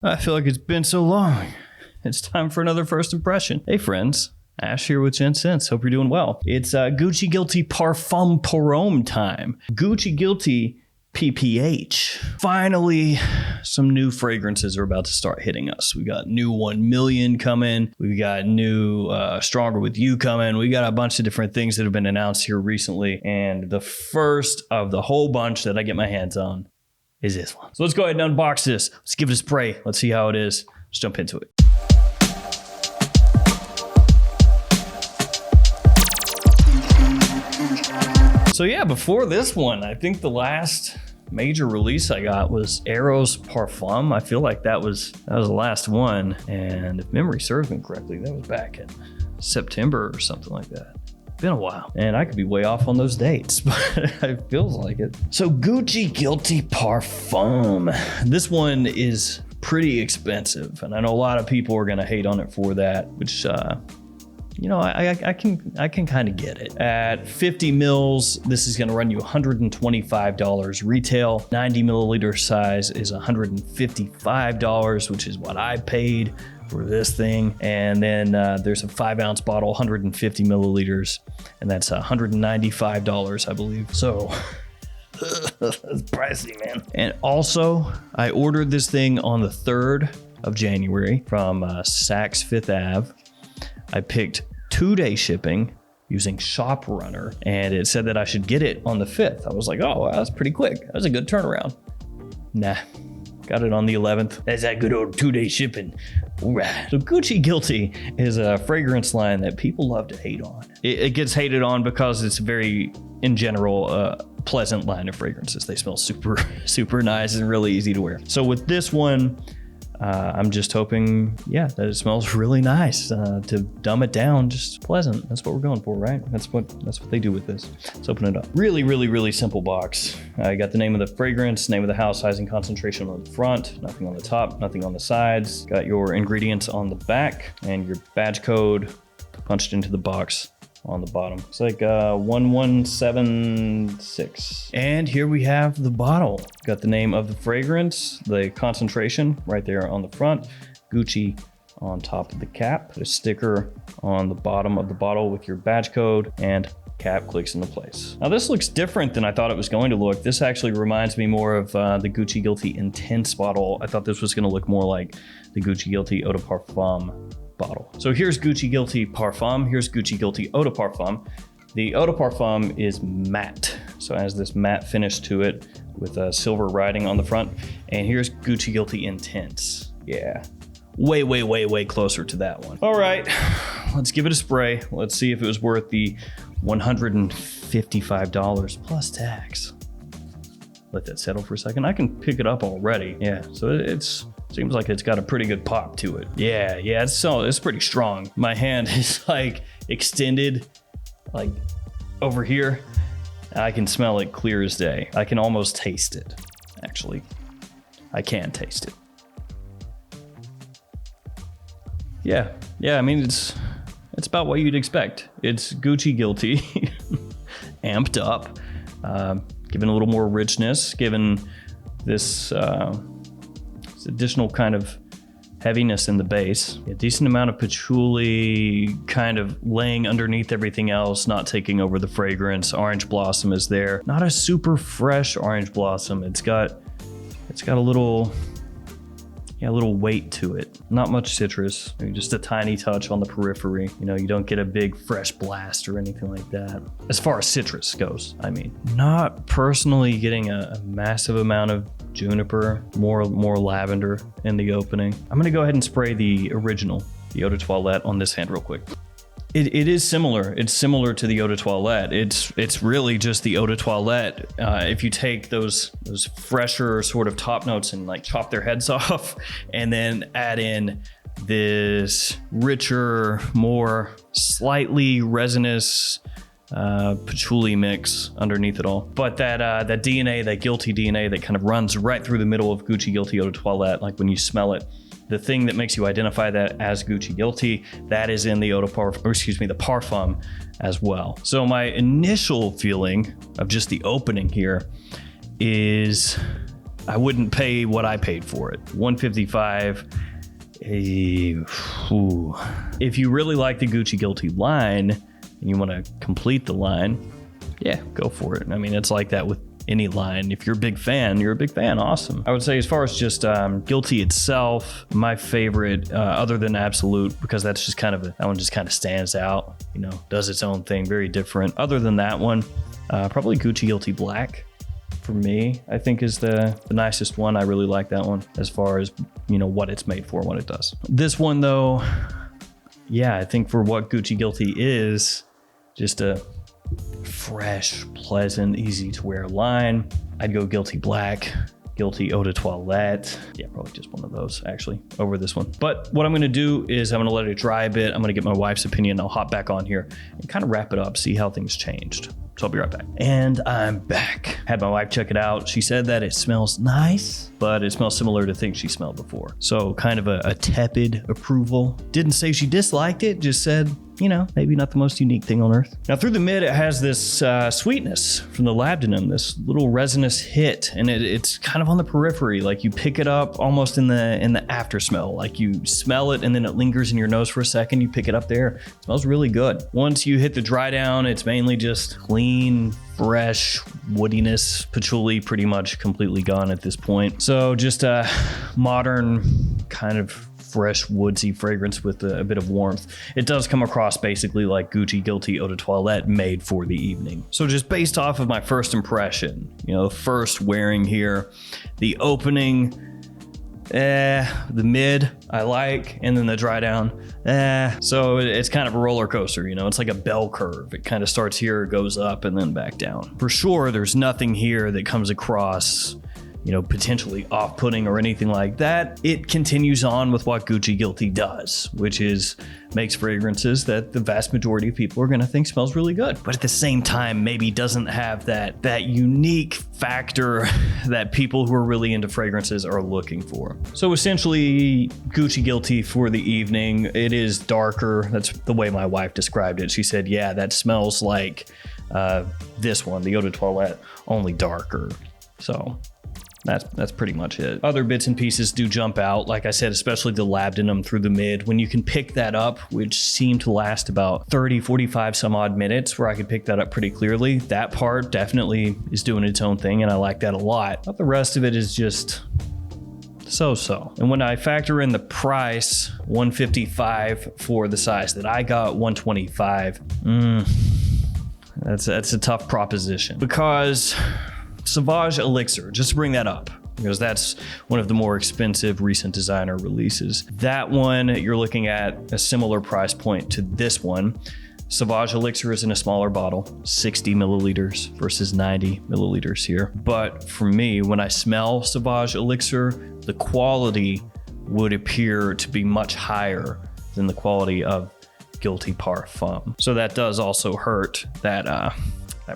I feel like it's been so long. It's time for another first impression. Hey friends, Ash here with Gents. Hope you're doing well. It's Gucci Guilty Parfum pour Homme time. Gucci Guilty PPH. Finally, some new fragrances are about to start hitting us. We got new 1 million coming. We got new Stronger With You coming. We got a bunch of different things that have been announced here recently. And the first of the whole bunch that I get my hands on is this one. So let's go ahead and unbox this. Let's give it a spray. Let's see how it is. Let's jump into it. So yeah, before this one, I think the last major release I got was Eros Parfum. I feel like that was the last one. And if memory serves me correctly, that was back in September or something like that. Been a while, and I could be way off on those dates, but it feels like it. So Gucci Guilty Parfum. This one is pretty expensive, and I know a lot of people are gonna hate on it for that, which you know, I can kind of get it. At 50 mils, this is gonna run you $125 retail. 90 milliliter size is $155, which is what I paid for this thing. And then there's a 5-ounce bottle, 150 milliliters, and that's $195, I believe. So that's pricey, man. And also, I ordered this thing on the 3rd of January from Saks Fifth Ave. I picked 2-day shipping using Shop Runner, and it said that I should get it on the 5th. I was like, oh, well, that's pretty quick. That was a good turnaround. Nah. Got it on the 11th. That's that good old 2-day shipping. So Gucci Guilty is a fragrance line that people love to hate on. It gets hated on because it's very, in general, pleasant line of fragrances. They smell super, super nice and really easy to wear. So with this one, I'm just hoping, yeah, that it smells really nice. To dumb it down, just pleasant. That's what we're going for, right? That's what they do with this. Let's open it up. Really, really, really simple box. I got the name of the fragrance, name of the house, size and concentration on the front, nothing on the top, nothing on the sides. Got your ingredients on the back and your badge code punched into the box on the bottom. It's like 1176. And here we have the bottle. Got the name of the fragrance, the concentration right there on the front, Gucci on top of the cap, a sticker on the bottom of the bottle with your badge code, and cap clicks into place. Now this looks different than I thought it was going to look. This actually reminds me more of the Gucci Guilty Intense bottle. I thought this was going to look more like the Gucci Guilty Eau de Parfum bottle. So here's Gucci Guilty Parfum. Here's Gucci Guilty Eau de Parfum. The Eau de Parfum is matte. So it has this matte finish to it with a silver writing on the front. And here's Gucci Guilty Intense. Yeah, way, way, way, way closer to that one. All right, let's give it a spray. Let's see if it was worth the $155 plus tax. Let that settle for a second. I can pick it up already. Yeah, so seems like it's got a pretty good pop to it. Yeah, it's pretty strong. My hand is like extended, like over here. I can smell it clear as day. I can almost taste it, actually. I can taste it. Yeah, I mean, it's about what you'd expect. It's Gucci Guilty, amped up, given a little more richness, given this additional kind of heaviness in the base. A decent amount of patchouli kind of laying underneath everything else, not taking over the fragrance. Orange blossom is there. Not a super fresh orange blossom. It's got a little weight to it. Not much citrus, maybe just a tiny touch on the periphery. You know, you don't get a big fresh blast or anything like that. As far as citrus goes, I mean. Not personally getting a massive amount of juniper, more lavender in the opening. I'm gonna go ahead and spray the original, the Eau de Toilette, on this hand real quick. It is similar. It's similar to the Eau de Toilette. It's really just the Eau de Toilette. If you take those fresher sort of top notes and like chop their heads off, and then add in this richer, more slightly resinous patchouli mix underneath it all. But that DNA, that guilty DNA that kind of runs right through the middle of Gucci Guilty Eau de Toilette, like when you smell it, the thing that makes you identify that as Gucci Guilty, that is in the the Parfum as well. So my initial feeling of just the opening here is I wouldn't pay what I paid for it. $155. If you really like the Gucci Guilty line and you want to complete the line, yeah, go for it. I mean, it's like that with any line. If you're a big fan, you're a big fan. Awesome. I would say as far as just Guilty itself, my favorite, other than Absolute, because that's just kind of that one just kind of stands out, you know, does its own thing, very different. Other than that one, probably Gucci Guilty Black for me, I think is the nicest one. I really like that one as far as, you know, what it's made for, what it does. This one though, yeah, I think for what Gucci Guilty is, just a fresh, pleasant, easy to wear line, I'd go Guilty Black, Guilty Eau de Toilette. Yeah, probably just one of those actually over this one. But what I'm going to do is I'm going to let it dry a bit. I'm going to get my wife's opinion. I'll hop back on here and kind of wrap it up, see how things changed. So I'll be right back. And I'm back. Had my wife check it out. She said that it smells nice, but it smells similar to things she smelled before. So kind of a tepid approval. Didn't say she disliked it, just said, you know, maybe not the most unique thing on earth. Now through the mid, it has this sweetness from the labdanum, this little resinous hit, and it's kind of on the periphery. Like you pick it up almost in the after smell. Like you smell it and then it lingers in your nose for a second. You pick it up there. It smells really good. Once you hit the dry down, it's mainly just clean, fresh woodiness, patchouli pretty much completely gone at this point. So just a modern kind of fresh woodsy fragrance with a bit of warmth. It does come across basically like Gucci Guilty Eau de Toilette made for the evening. So just based off of my first impression, you know, first wearing here, the opening, the mid I like, and then the dry down, so it's kind of a roller coaster, you know, it's like a bell curve. It kind of starts here, goes up, and then back down. For sure, there's nothing here that comes across, you know, potentially off-putting or anything like that. It continues on with what Gucci Guilty does, which is makes fragrances that the vast majority of people are going to think smells really good, but at the same time maybe doesn't have that unique factor that people who are really into fragrances are looking for. So essentially Gucci Guilty for the evening, it is darker. That's the way my wife described it. She said, yeah, that smells like this one, the Eau de Toilette, only darker. So that's pretty much it. Other bits and pieces do jump out, like I said, especially the labdanum through the mid. When you can pick that up, which seemed to last about 30, 45 some odd minutes, where I could pick that up pretty clearly, that part definitely is doing its own thing, and I like that a lot. But the rest of it is just so-so. And when I factor in the price, $155 for the size that I got, $125, that's a tough proposition, because Sauvage Elixir, just to bring that up, because that's one of the more expensive recent designer releases. That one, you're looking at a similar price point to this one. Sauvage Elixir is in a smaller bottle, 60 milliliters versus 90 milliliters here. But for me, when I smell Sauvage Elixir, the quality would appear to be much higher than the quality of Guilty Parfum. So that does also hurt that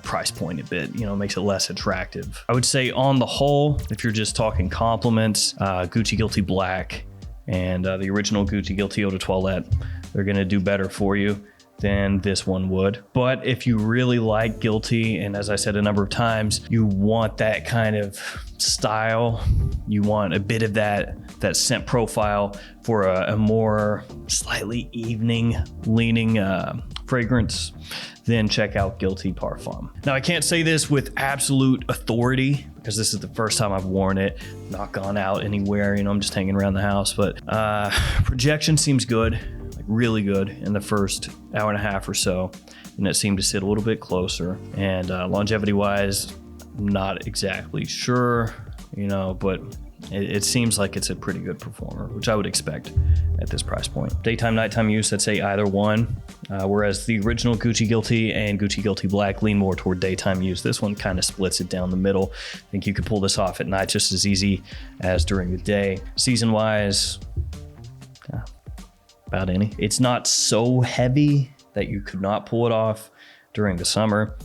price point a bit, you know, makes it less attractive. I would say on the whole, if you're just talking compliments, Gucci Guilty Black and the original Gucci Guilty Eau de Toilette, they're gonna do better for you than this one would. But if you really like Guilty, and as I said a number of times, you want that kind of style, you want a bit of that scent profile for a more slightly evening leaning fragrance, then check out Guilty Parfum. Now, I can't say this with absolute authority because this is the first time I've worn it, not gone out anywhere, you know, I'm just hanging around the house, but projection seems good, like really good in the first hour and a half or so, and it seemed to sit a little bit closer. And longevity wise, not exactly sure, you know, but it seems like it's a pretty good performer, which I would expect at this price point. Daytime, nighttime use, I'd say either one. Whereas the original Gucci Guilty and Gucci Guilty Black lean more toward daytime use. This one kind of splits it down the middle. I think you could pull this off at night just as easy as during the day. Season-wise, about any. It's not so heavy that you could not pull it off during the summer,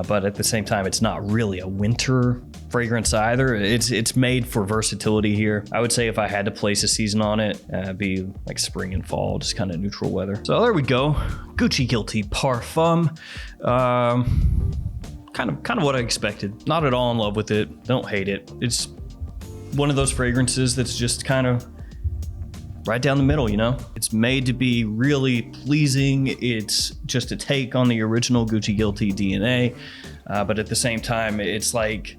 but at the same time, it's not really a winter fragrance either. It's made for versatility here. I would say if I had to place a season on it, it'd be like spring and fall, just kind of neutral weather. So there we go. Gucci Guilty Parfum. Kind of what I expected. Not at all in love with it. Don't hate it. It's one of those fragrances that's just kind of right down the middle, you know? It's made to be really pleasing. It's just a take on the original Gucci Guilty DNA. But at the same time, it's like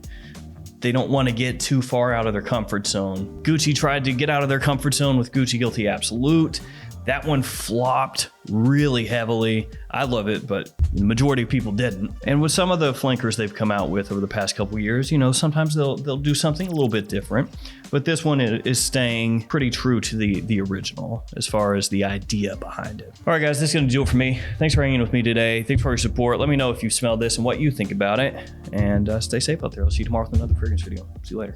they don't want to get too far out of their comfort zone. Gucci tried to get out of their comfort zone with Gucci Guilty Absolute. That one flopped really heavily. I love it, but the majority of people didn't. And with some of the flankers they've come out with over the past couple years, you know, sometimes they'll do something a little bit different. But this one is staying pretty true to the original as far as the idea behind it. All right, guys, this is gonna do it for me. Thanks for hanging with me today. Thanks for your support. Let me know if you smelled this and what you think about it. And stay safe out there. I'll see you tomorrow with another fragrance video. See you later.